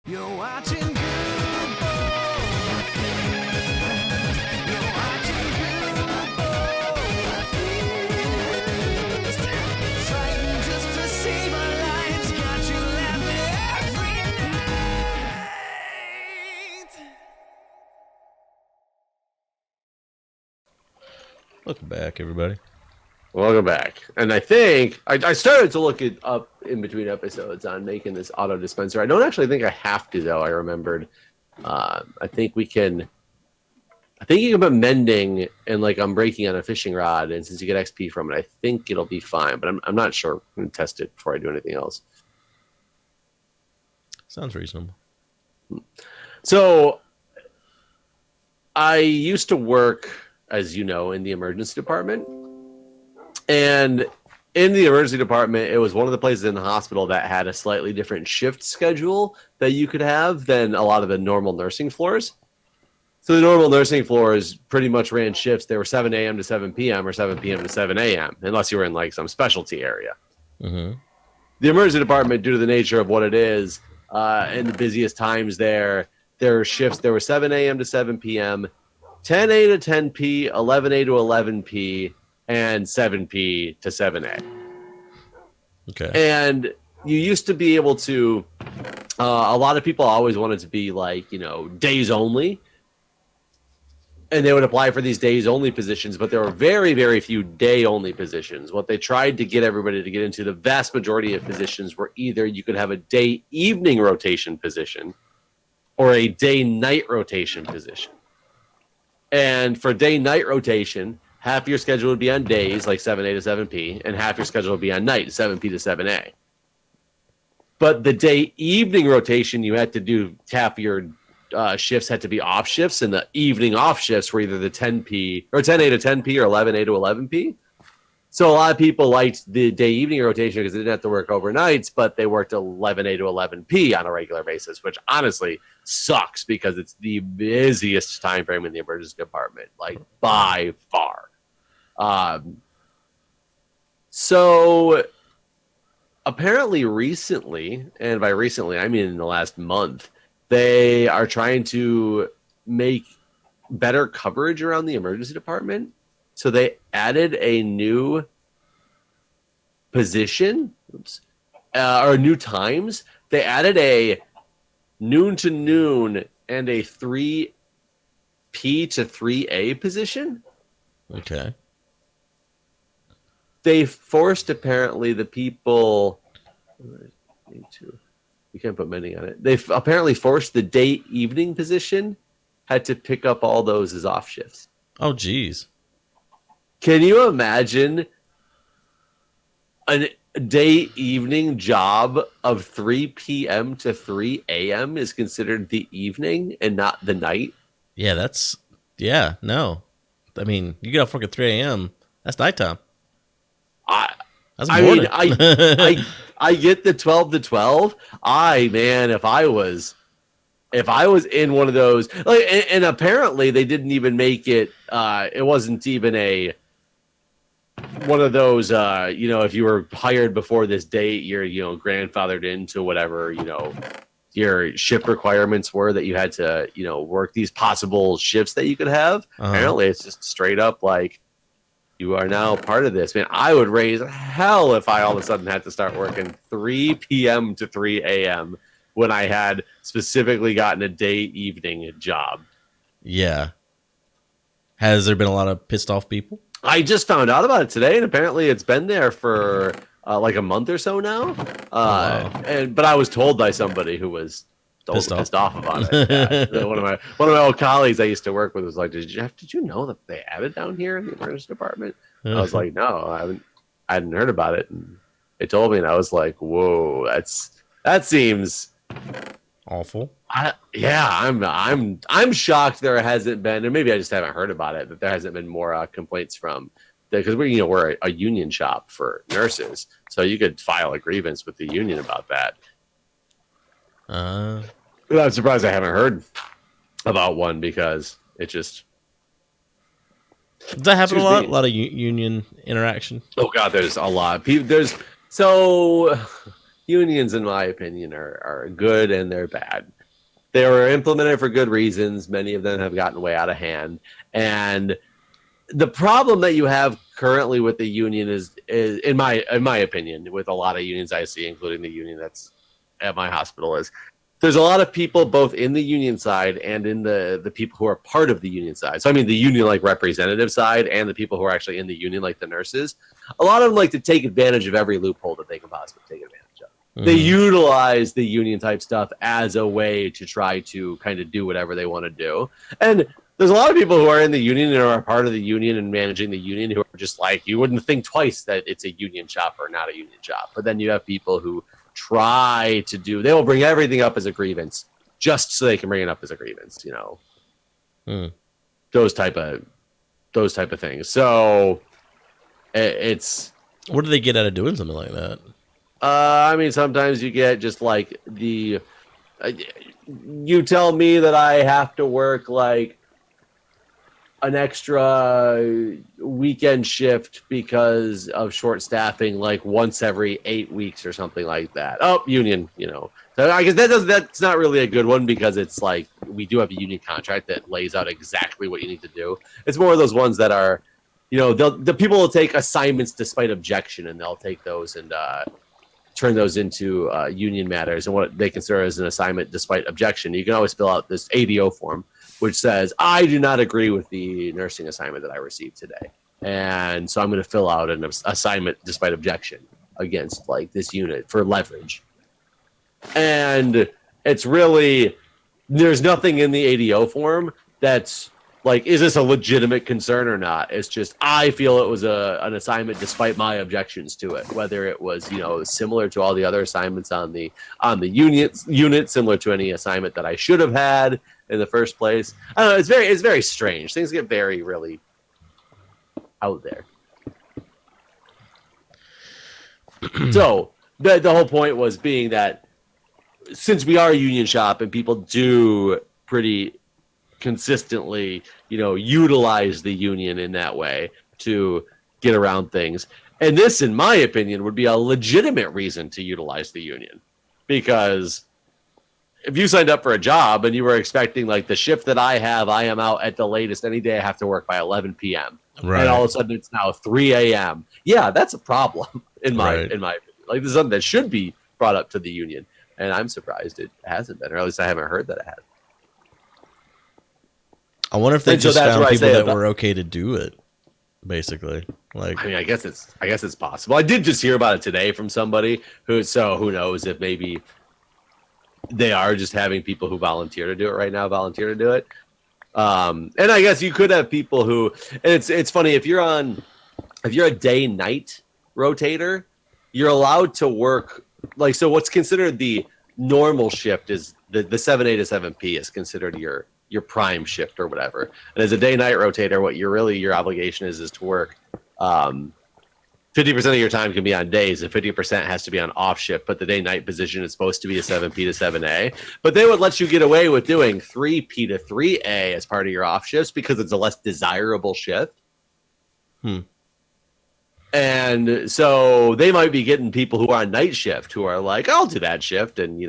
You're watching Guude. You're watching Guude. Fighting just to save our lives. Got you laughing every night. Welcome back, everybody. Welcome back. And I think I started to look it up in between episodes on making this auto dispenser. I don't actually think I have to, though. I remembered. I think you can put mending and like unbreaking on a fishing rod, and since you get XP from it, I think it'll be fine. But I'm not sure. I'm going to test it before I do anything else. Sounds reasonable. So I used to work, as you know, in the emergency department. And in the emergency department, it was one of the places in the hospital that had a slightly different shift schedule that you could have than a lot of the normal nursing floors. So the normal nursing floors pretty much ran shifts. They were 7 a.m. to 7 p.m. or 7 p.m. to 7 a.m., unless you were in like some specialty area. Mm-hmm. The emergency department, due to the nature of what it is, and the busiest times there were shifts. There were 7 a.m. to 7 p.m., 10 a to 10 p, 11 a to 11 p, and 7p to 7a. Okay. And you used to be able to, a lot of people always wanted to be like, days only. And they would apply for these days only positions, but there were very, very few day only positions. What they tried to get everybody to get into, the vast majority of positions were either you could have a day evening rotation position or a day night rotation position. And for day night rotation, half your schedule would be on days, like 7A to 7P, and half your schedule would be on night, 7P to 7A. But the day evening rotation, you had to do half your shifts had to be off shifts, and the evening off shifts were either the 10P or 10A to 10P or 11A to 11P. So a lot of people liked the day evening rotation because they didn't have to work overnights, but they worked 11A to 11P on a regular basis, which honestly sucks because it's the busiest time frame in the emergency department, like by far. So apparently recently, and by recently I mean in the last month, they are trying to make better coverage around the emergency department. So they added a new position, or new times. They added a noon to noon and a 3P to 3A position. Okay. They forced apparently the people. You can't put many on it. They apparently forced the day evening position had to pick up all those as off shifts. Oh, geez. Can you imagine a day evening job of 3 p.m. to 3 a.m. is considered the evening and not the night? Yeah, no. I mean, you get off work at 3 a.m. That's nighttime. That's morning. I get the 12 to 12. If I was in one of those, like, and apparently they didn't even make it. It wasn't even one of those. If you were hired before this date, you're grandfathered into whatever your shift requirements were that you had to work these possible shifts that you could have. Apparently, it's just straight up like, you are now part of this. Man, I would raise hell if I all of a sudden had to start working 3 p.m. to 3 a.m. when I had specifically gotten a day evening job. Yeah. Has there been a lot of pissed off people? I just found out about it today, and apparently it's been there for like a month or so now. But I was told by somebody who was pissed off about it. Yeah. One of my old colleagues I used to work with was like, "Did you know that they added down here in the emergency department?" I was like, "No, I hadn't heard about it." And they told me, and I was like, "Whoa, that seems awful." I'm shocked there hasn't been, and maybe I just haven't heard about it, that there hasn't been more complaints from, because we're a union shop for nurses, so you could file a grievance with the union about that. I'm surprised I haven't heard about one because it just. Does that happen a lot? A lot of union interaction? Oh God, there's a lot. So unions, in my opinion, are good and they're bad. They were implemented for good reasons. Many of them have gotten way out of hand. And the problem that you have currently with the union is in my opinion, with a lot of unions I see, including the union that's at my hospital, is there's a lot of people both in the union side and in the people who are part of the union side. So I mean the union like representative side and the people who are actually in the union, like the nurses. A lot of them like to take advantage of every loophole that they can possibly take advantage of. Mm-hmm. They utilize the union type stuff as a way to try to kind of do whatever they want to do. And there's a lot of people who are in the union and are part of the union and managing the union who are just like, you wouldn't think twice that it's a union shop or not a union shop. But then you have people who try to do, they will bring everything up as a grievance just so they can bring it up as a grievance, those type of things. So it's, what do they get out of doing something like that? I mean, sometimes you get just like you tell me that I have to work like an extra weekend shift because of short staffing, like once every 8 weeks or something like that. Oh, union, So I guess that's not really a good one because it's like we do have a union contract that lays out exactly what you need to do. It's more of those ones that are, the people will take assignments despite objection, and they'll take those and turn those into union matters and what they consider as an assignment despite objection. You can always fill out this ADO form, which says, I do not agree with the nursing assignment that I received today. And so I'm going to fill out an assignment despite objection against like this unit for leverage. And it's really, there's nothing in the ADO form that's like, is this a legitimate concern or not? It's just, I feel it was an assignment despite my objections to it, whether it was, similar to all the other assignments on the unit, similar to any assignment that I should have had in the first place. I don't know, it's very strange. Things get very, really out there. So the whole point was being that since we are a union shop and people do pretty consistently, utilize the union in that way to get around things. And this, in my opinion, would be a legitimate reason to utilize the union. Because if you signed up for a job and you were expecting like the shift that I am out at the latest any day I have to work by 11 p.m. Right. And all of a sudden it's now 3 a.m. Yeah, that's a problem in my opinion. Like this is something that should be brought up to the union. And I'm surprised it hasn't been, or at least I haven't heard that it has. I wonder if they just found people that were okay to do it. Basically, like I mean, I guess it's possible. I did just hear about it today from somebody who knows if maybe they are just having people who volunteer to do it right now volunteer to do it. And I guess you could have people who, and it's funny if you're a day night rotator, you're allowed to work like, so what's considered the normal shift is the 7A to 7P is considered your prime shift or whatever. And as a day night rotator, what your obligation is to work 50% of your time can be on days and 50% has to be on off shift, but the day night position is supposed to be a 7P to 7A. But they would let you get away with doing 3P to 3A as part of your off shifts because it's a less desirable shift. And so they might be getting people who are on night shift who are like, I'll do that shift and,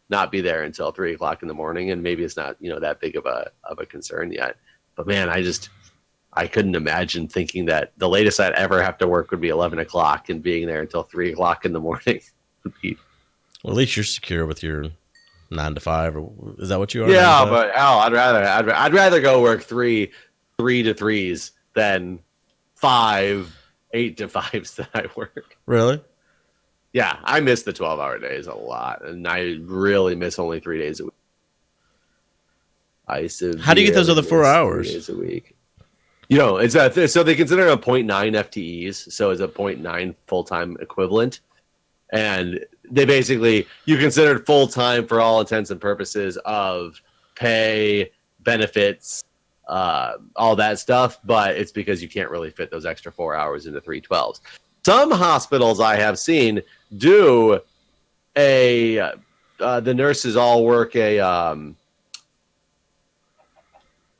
not be there until 3 o'clock in the morning. And maybe it's not, that big of a concern yet. But man, I couldn't imagine thinking that the latest I'd ever have to work would be 11 o'clock and being there until 3 o'clock in the morning. Well, at least you're secure with your 9 to 5. Or is that what you are? Yeah, but I'd rather go work 3 to 3s than 5 8 to 5s that I work. Really? Yeah, I miss the 12-hour days a lot, and I really miss only 3 days a week. How do you get those other 4 hours? 3 days a week. It's so they consider it a 0.9 FTEs, so it's a 0.9 full-time equivalent, and they basically you consider it full-time for all intents and purposes of pay, benefits, all that stuff, but it's because you can't really fit those extra 4 hours into 312s. Some hospitals I have seen do the nurses all work a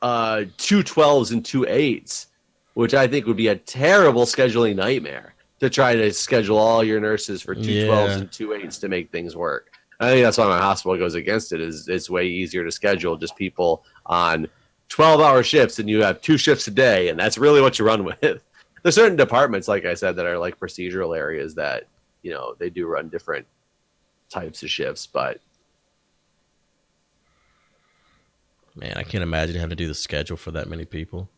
2 12s and 2 8s, which I think would be a terrible scheduling nightmare to try to schedule all your nurses for 212s and 2/8s to make things work. I think that's why my hospital goes against it. Is it's way easier to schedule just people on 12-hour shifts, and you have 2 shifts a day, and that's really what you run with. There's certain departments, like I said, that are like procedural areas that, you know, they do run different types of shifts, but man, I can't imagine having to do the schedule for that many people.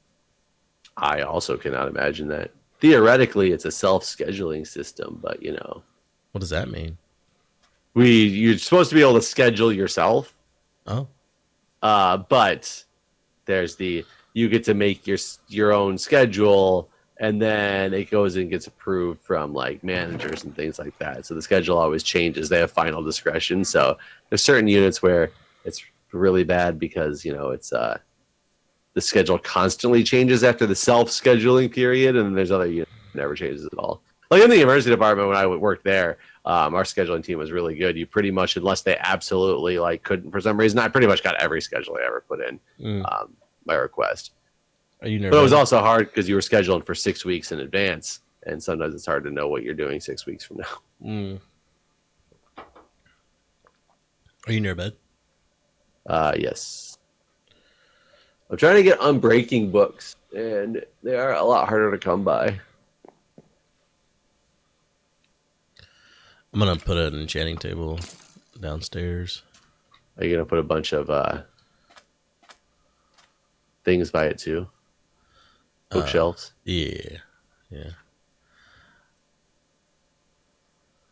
I also cannot imagine that. Theoretically, it's a self-scheduling system, but you know, What does that mean? you're supposed to be able to schedule yourself. Oh, But there's you get to make your own schedule, and then it goes and gets approved from like managers and things like that. So the schedule always changes. They have final discretion. So there's certain units where it's really bad because, you know, it's the schedule constantly changes after the self-scheduling period, and then there's other units that never changes at all. Like in the emergency department when I worked there, our scheduling team was really good. You pretty much, unless they absolutely like couldn't for some reason, I pretty much got every schedule I ever put in by request. are you nervous? But it was also hard because you were scheduling for 6 weeks in advance, and sometimes it's hard to know what you're doing 6 weeks from now. Are you near bed? Yes. I'm trying to get Unbreaking books, and they are a lot harder to come by. I'm gonna put an enchanting table downstairs. Are you going to put a bunch of things by it too? Bookshelves? Yeah.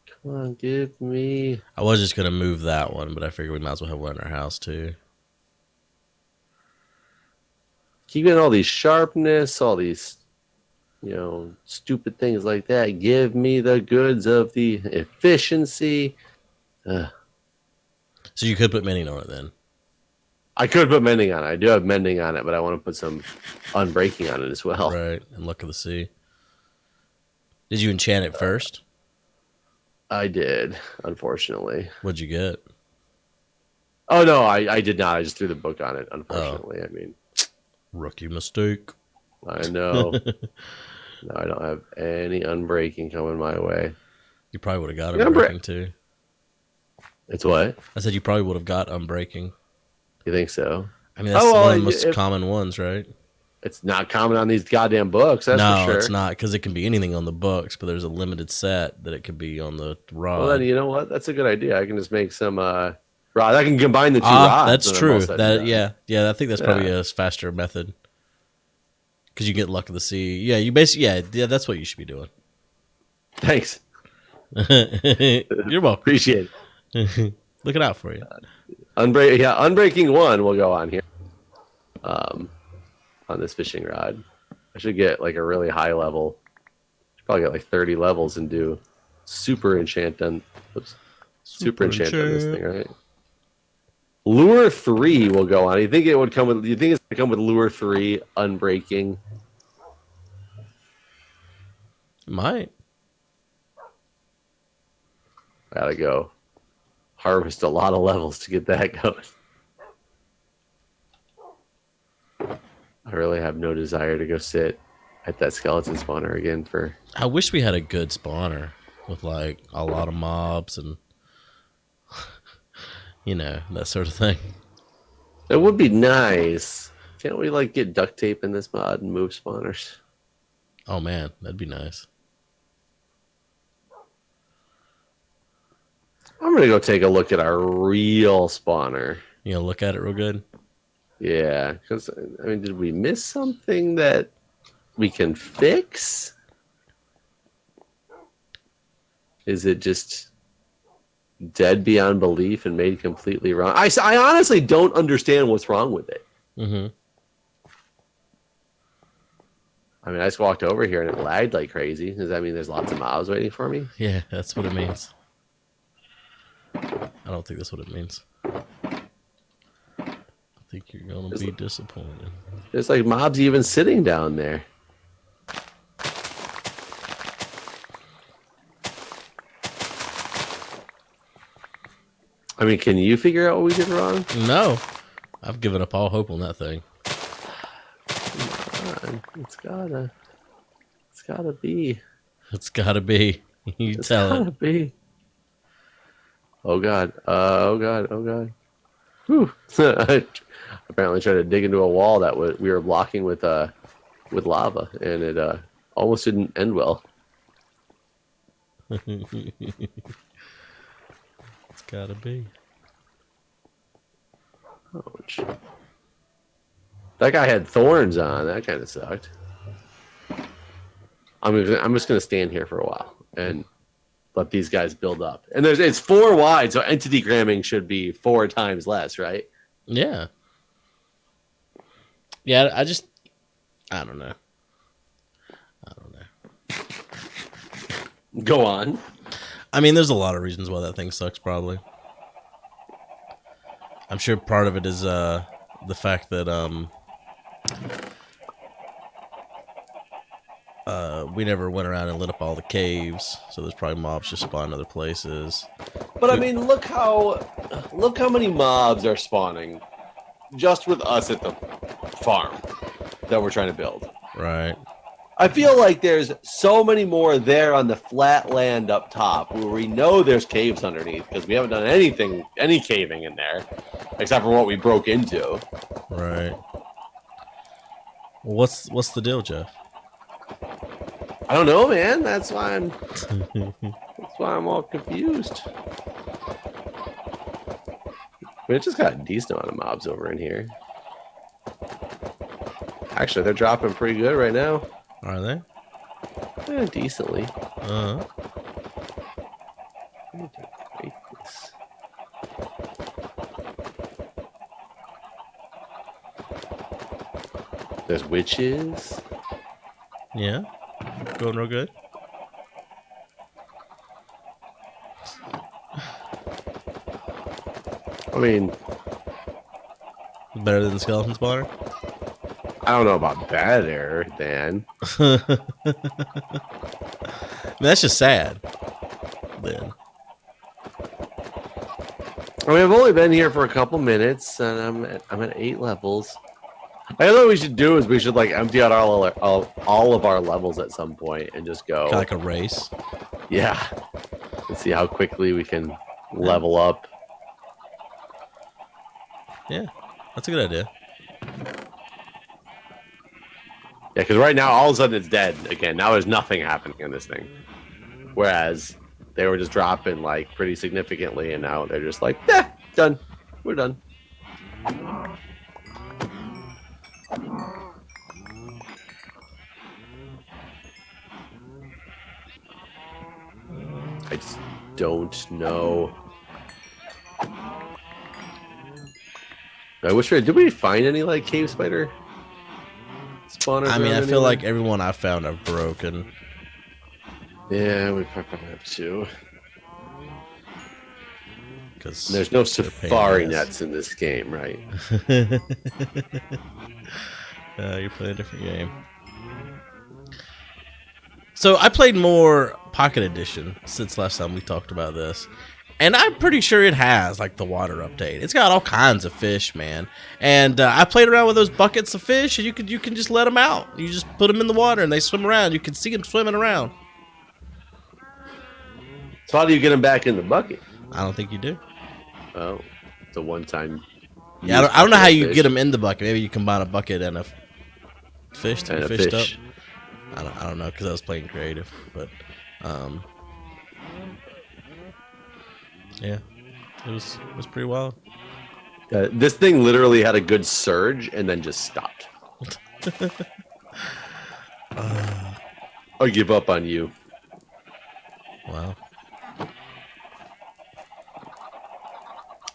Come on, give me... I was just gonna move that one, but I figured we might as well have one in our house too. Keep getting all these sharpness, all these, you know, stupid things like that. Give me the goods of the efficiency. So you could put mending on it then. I could put mending on it. I do have mending on it, but I want to put some unbreaking on it as well. Right, and Luck of the Sea. Did you enchant it first? I did, unfortunately. What'd you get? Oh, no, I did not. I just threw the book on it, unfortunately. I mean, Rookie mistake. I know. No, I don't have any unbreaking coming my way. You probably would have got Yeah, unbreaking too. It's what? I said you probably would have got unbreaking. You think so? I mean, that's one of the most common ones, right? It's not common on these goddamn books, that's for sure. No, it's not, because it can be anything on the books, but there's a limited set that it could be on the rod. Well, then, you know what? That's a good idea. I can just make some rod. I can combine the two rods. That's true. Yeah, I think that's probably a faster method. Because you get Luck of the Sea. Yeah, you basically, yeah, that's what you should be doing. Thanks. You're welcome. Appreciate it. Looking out for you. Unbreaking 1 will go on here. On this fishing rod. I should get like a really high level. Should probably get like 30 levels and do super enchant on super enchant on this thing, right? Lure 3 will go on. You think it would come with? You think it's gonna come with Lure 3 unbreaking? Might. Gotta go harvest a lot of levels to get that going. I really have no desire to go sit at that skeleton spawner again for... I wish we had a good spawner with like a lot of mobs and you know, that sort of thing. It would be nice. Can't we like get duct tape in this mod and move spawners? Oh man, that'd be nice. I'm gonna go take a look at our real spawner. You gonna look at it real good? Yeah, because I mean, did we miss something that we can fix? Is it just dead beyond belief and made completely wrong? I honestly don't understand what's wrong with it. Mm-hmm. I mean, I just walked over here and it lagged like crazy. Does that mean there's lots of mobs waiting for me? Yeah, that's what it means. I don't think that's what it means. I think you're going to be disappointed. There's like mobs even sitting down there. I mean, can you figure out what we did wrong? No. I've given up all hope on that thing. Come on. It's gotta be. It's gotta be. You It's tell gotta it. be. Oh god. Oh god. Oh god. Whew. I apparently tried to dig into a wall that we were blocking with lava, and it almost didn't end well. It's gotta be. Ouch. That guy had thorns on. That kind of sucked. I'm just gonna stand here for a while and let these guys build up. And it's 4 wide, so entity gramming should be 4 times less, right? Yeah. Yeah, I don't know. Go on. I mean, there's a lot of reasons why that thing sucks, probably. I'm sure part of it is the fact that we never went around and lit up all the caves, so there's probably mobs just spawning other places. But I mean, look how many mobs are spawning just with us at the farm that we're trying to build. Right. I feel like there's so many more there on the flat land up top where we know there's caves underneath because we haven't done any caving in there except for what we broke into. Right. Well, what's the deal, Jeff? I don't know, man. That's why I'm all confused. We just got a decent amount of mobs over in here. Actually, they're dropping pretty good right now. Are they? Yeah, decently. Uh-huh. I need to break this. There's witches. Yeah. Going real good. I mean, Better than the skeleton spawner? I don't know about better than. I mean, that's just sad. Then. I mean, I've only been here for a couple minutes, and I'm at 8 levels. I know what we should do is we should like empty out all of our levels at some point and just go Kind of like a race. Yeah, and see how quickly we can level up. Yeah, that's a good idea. Yeah, because right now all of a sudden it's dead again. Now there's nothing happening in this thing, whereas they were just dropping like pretty significantly, and now they're just like, done. We're done. I just don't know. I wish did we find any like cave spider spawners? I mean, I around feel anywhere? like everyone I found are broken. Yeah, we probably have to. Because There's no they're a pain in safari the ass. nets in this game, right? You're playing a different game. So I played more Pocket Edition since last time we talked about this. And I'm pretty sure it has like the water update. It's got all kinds of fish, man. And I played around with those buckets of fish, and you can just let them out. You just put them in the water, and they swim around. You can see them swimming around. So how do you get them back in the bucket? I don't think you do. Oh, it's a one-time. Yeah, I don't know how you fish get them in the bucket. Maybe you combine a bucket and a fish to and be a fished fish. up. I don't know because I was playing creative, but yeah, it was pretty wild. This thing literally had a good surge and then just stopped. I give up on you. Wow.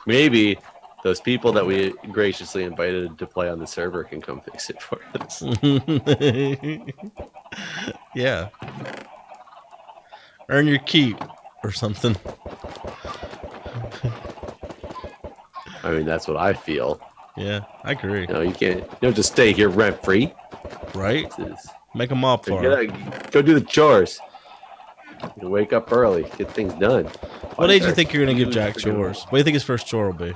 Maybe those people that we graciously invited to play on the server can come fix it for us. Yeah. Earn your keep or something. I mean, that's what I feel. Yeah, I agree. You know, you don't just stay here rent free. Right? Make a mob farm. Go do the chores. You wake up early, get things done. What age do you think you're gonna give Jack chores? What do you think his first chore will be?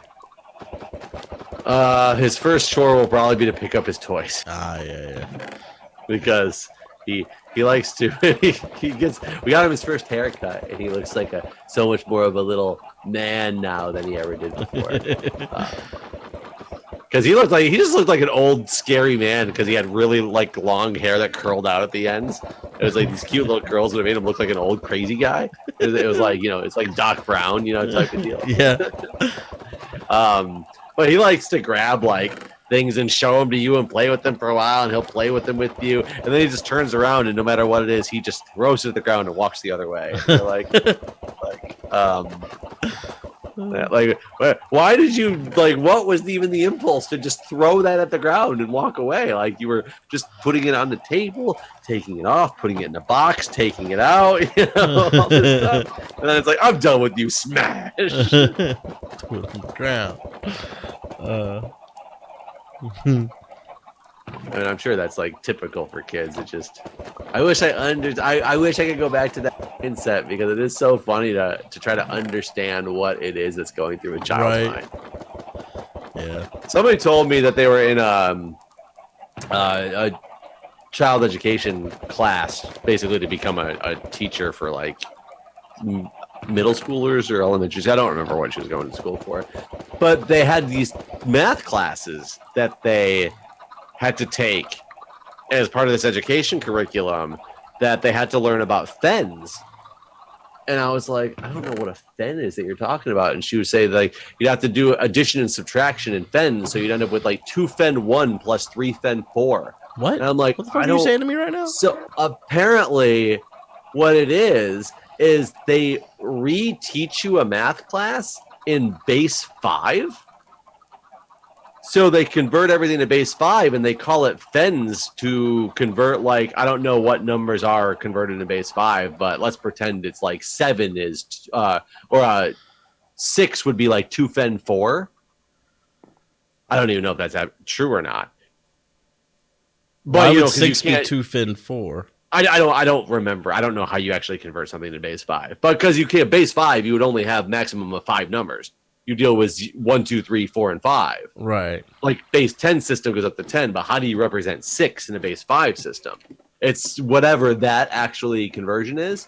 His first chore will probably be to pick up his toys Ah, yeah. because he He likes to. He gets. We got him his first haircut, and he looks like so much more of a little man now than he ever did before. Because he just looked like an old scary man because he had really like long hair that curled out at the ends. It was like these cute little curls that made him look like an old crazy guy. It was like it's like Doc Brown, type of deal. Yeah. But he likes to grab like things and show them to you and play with them for a while, and he'll play with them with you, and then he just turns around and no matter what it is, he just throws it at the ground and walks the other way. And you're like, why did you what was even the impulse to just throw that at the ground and walk away? Like you were just putting it on the table, taking it off, putting it in a box, taking it out, all this stuff. And then it's like, I'm done with you, smash. Ground. I mean, I'm sure that's like typical for kids. It just, I wish I wish I could go back to that mindset because it is so funny to try to understand what it is that's going through a child's mind. Yeah. Somebody told me that they were in a child education class, basically to become a teacher for like middle schoolers or elementary. I don't remember what she was going to school for, but they had these math classes that they had to take as part of this education curriculum that they had to learn about fens. And I was like, I don't know what a fen is that you're talking about. And she would say like you'd have to do addition and subtraction in fens, so you'd end up with like 2 fen 1 plus 3 fen 4. What? And I'm like, what the fuck are you saying to me right now? So apparently what it is they reteach you a math class in base 5. So they convert everything to base 5 and they call it fens to convert, like, I don't know what numbers are converted to base 5, but let's pretend it's like 7 is, or 6 would be like 2 fen 4. I don't even know if that's true or not. But why would 6 be 2 fen 4? I don't remember. I don't know how you actually convert something to base 5. But because you can't base 5, you would only have maximum of 5 numbers. You deal with 1, 2, 3, 4, and 5. Right. Like base 10 system goes up to 10, but how do you represent 6 in a base 5 system? It's whatever that actually conversion is.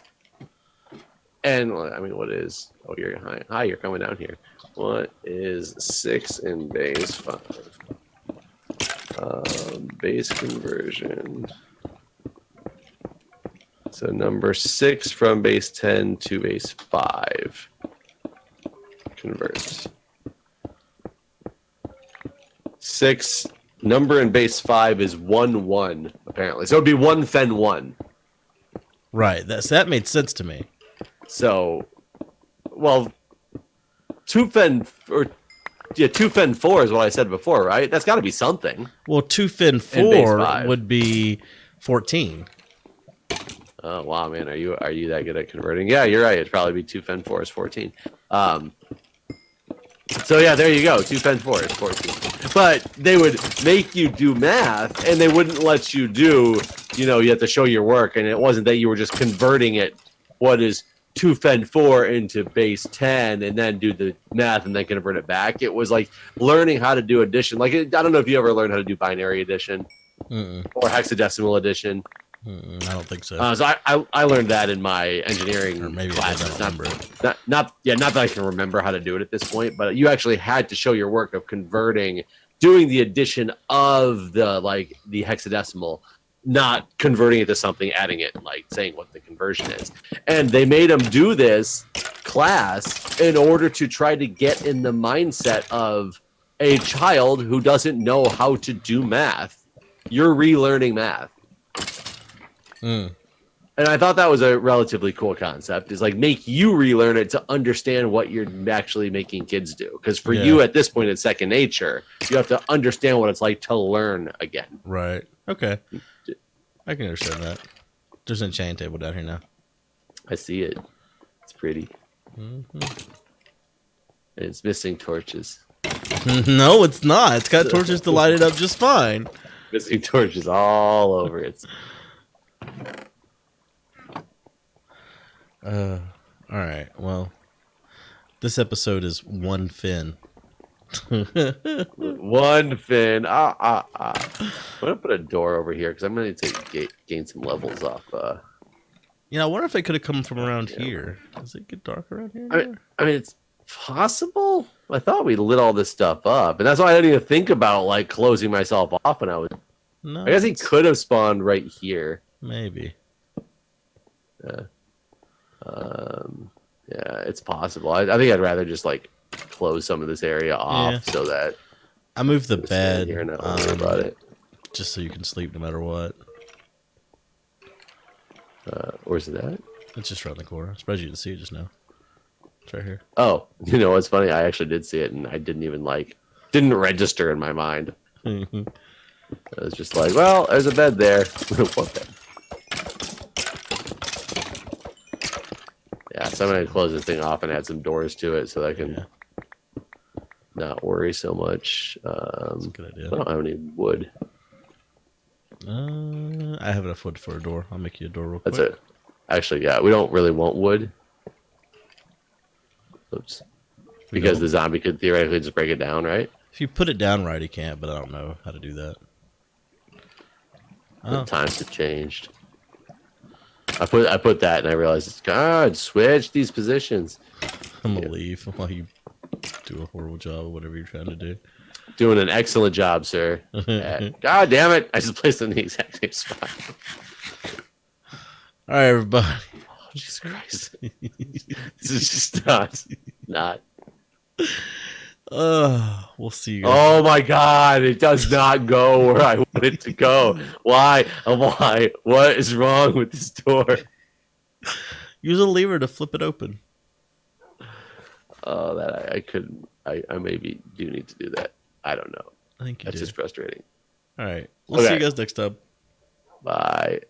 And I mean, what is? Oh, you're high. Hi, you're coming down here. What is 6 in base 5? Base conversion. So number 6 from base 10 to base 5. Converts. 6 number in base 5 is 1 1 apparently, so it'd be 1 fen 1. Right. That made sense to me. So, well, 2 fen 4 is what I said before, right? That's got to be something. Well, 2 fen 4 would be 14. Oh wow, man, are you that good at converting? Yeah, you're right. It'd probably be 2 fen 4 is 14. So yeah, there you go. 2 fen 4 is 14. But they would make you do math, and they wouldn't let you do. You have to show your work, and it wasn't that you were just converting it. What is 2 fen 4 into base 10, and then do the math, and then convert it back. It was like learning how to do addition. Like I don't know if you ever learned how to do binary addition or hexadecimal addition. I don't think so. So I learned that in my engineering classes. Not that I can remember how to do it at this point, but you actually had to show your work of doing the addition of the hexadecimal, not converting it to something, adding it, like saying what the conversion is. And they made them do this class in order to try to get in the mindset of a child who doesn't know how to do math. You're relearning math. And I thought that was a relatively cool concept, is like make you relearn it to understand what you're actually making kids do. Because for you at this point, it's second nature. You have to understand what it's like to learn again. Right. Okay. I can understand that. There's an enchanting table down here now. I see it. It's pretty. It's missing torches. No, it's not. It's got torches to light it up just fine. Missing torches all over it. All right. Well, this episode is 1 fin. One fin. I'm gonna put a door over here because I'm gonna need to gain some levels off. I wonder if it could have come from around here. Does it get dark around here? I mean, it's possible. I thought we lit all this stuff up, and that's why I didn't even think about like closing myself off when I was. No, I guess he could have spawned right here. Maybe. Yeah, it's possible. I think I'd rather just like close some of this area off so that I moved the bed here and not worry about it. just so you can sleep no matter what. Where's it at? It's just around the corner. I'm surprised you didn't see it just now. It's right here. Oh, you know what's funny? I actually did see it, and I didn't register in my mind. I was just like, well, there's a bed there. What bed? Yeah, so I'm gonna close this thing off and add some doors to it so that I can not worry so much. That's a good idea. I don't have any wood. I have enough wood for a door. I'll make you a door real quick. That's it. Actually, yeah, we don't really want wood. Oops. Because the zombie could theoretically just break it down, right? If you put it down right, he can't, but I don't know how to do that. The times have changed. I put that and I realized, God, switch these positions. I'm gonna leave while you do a horrible job of whatever you're trying to do. Doing an excellent job, sir. God damn it. I just placed it in the exact same spot. All right, everybody. Oh, Jesus Christ. This is just not. We'll see you guys. Oh my God. It does not go where I want it to go. Why? Why? What is wrong with this door? Use a lever to flip it open. Oh, that I couldn't. I maybe do need to do that. I don't know. I think you That's do. just frustrating. All right. We'll see you guys next time. Bye.